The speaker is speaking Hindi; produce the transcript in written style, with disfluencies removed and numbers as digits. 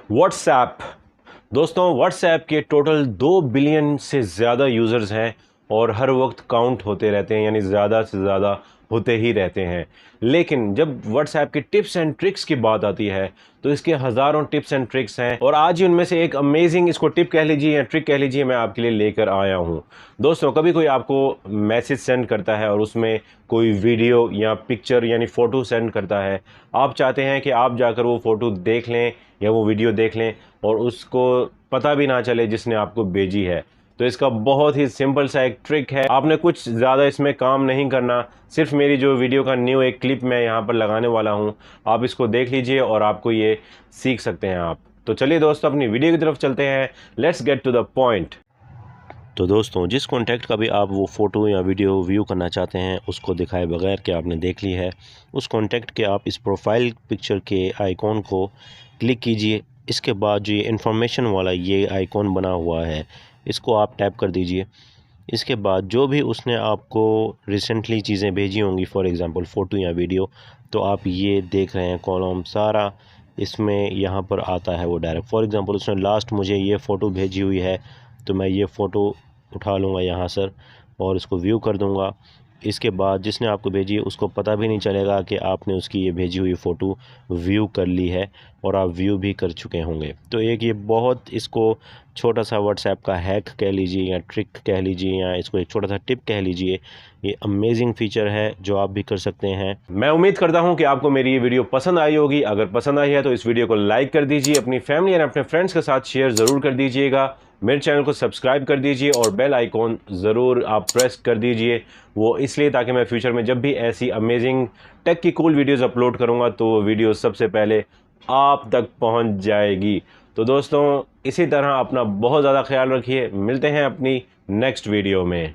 व्हाट्सएप। दोस्तों, व्हाट्सएप के टोटल 2 बिलियन से ज़्यादा यूज़र्स हैं और हर वक्त काउंट होते रहते हैं, यानी ज़्यादा से ज़्यादा होते ही रहते हैं। लेकिन जब व्हाट्सएप की टिप्स एंड ट्रिक्स की बात आती है तो इसके हज़ारों टिप्स एंड ट्रिक्स हैं और आज ही उनमें से एक अमेजिंग, इसको टिप कह लीजिए या ट्रिक कह लीजिए, मैं आपके लिए लेकर आया हूँ। दोस्तों, कभी कोई आपको मैसेज सेंड करता है और उसमें कोई वीडियो या पिक्चर यानी फ़ोटो सेंड करता है। आप चाहते हैं कि आप जाकर वो फ़ोटो देख लें या वो वीडियो देख लें और उसको पता भी ना चले जिसने आपको भेजी है। तो इसका बहुत ही सिंपल सा एक ट्रिक है, आपने कुछ ज़्यादा इसमें काम नहीं करना। सिर्फ मेरी जो वीडियो का न्यू एक क्लिप मैं यहाँ पर लगाने वाला हूँ, आप इसको देख लीजिए और आपको ये सीख सकते हैं आप। तो चलिए दोस्तों, अपनी वीडियो की तरफ चलते हैं। Let's get to the point. तो दोस्तों, जिस कॉन्टैक्ट का भी आप वो फ़ोटो या वीडियो व्यू करना चाहते हैं उसको दिखाए बगैर कि आपने देख ली है, उस कॉन्टैक्ट के आप इस प्रोफाइल पिक्चर के आइकॉन को क्लिक कीजिए। इसके बाद जो ये इन्फॉर्मेशन वाला ये आइकॉन बना हुआ है, इसको आप टैप कर दीजिए। इसके बाद जो भी उसने आपको रिसेंटली चीज़ें भेजी होंगी, फॉर एग्ज़ाम्पल फ़ोटो या वीडियो, तो आप ये देख रहे हैं कॉलम सारा इसमें यहाँ पर आता है वो डायरेक्ट। फॉर एग्ज़ाम्पल उसने लास्ट मुझे ये फ़ोटो भेजी हुई है, तो मैं ये फ़ोटो उठा लूँगा यहाँ सर और इसको व्यू कर दूँगा। इसके बाद जिसने आपको भेजी है उसको पता भी नहीं चलेगा कि आपने उसकी ये भेजी हुई फ़ोटो व्यू कर ली है और आप व्यू भी कर चुके होंगे। तो एक ये बहुत, इसको छोटा सा व्हाट्सएप का हैक कह लीजिए या ट्रिक कह लीजिए या इसको एक छोटा सा टिप कह लीजिए, ये अमेजिंग फ़ीचर है जो आप भी कर सकते हैं। मैं उम्मीद करता हूँ कि आपको मेरी ये वीडियो पसंद आई होगी। अगर पसंद आई है तो इस वीडियो को लाइक कर दीजिए, अपनी फैमिली और अपने फ्रेंड्स के साथ शेयर ज़रूर कर दीजिएगा। मेरे चैनल को सब्सक्राइब कर दीजिए और बेल आइकॉन ज़रूर आप प्रेस कर दीजिए। वो इसलिए ताकि मैं फ्यूचर में जब भी ऐसी अमेजिंग टेक की कूल वीडियोस अपलोड करूँगा तो वो वीडियो सबसे पहले आप तक पहुँच जाएगी। तो दोस्तों, इसी तरह अपना बहुत ज़्यादा ख्याल रखिए। मिलते हैं अपनी नेक्स्ट वीडियो में।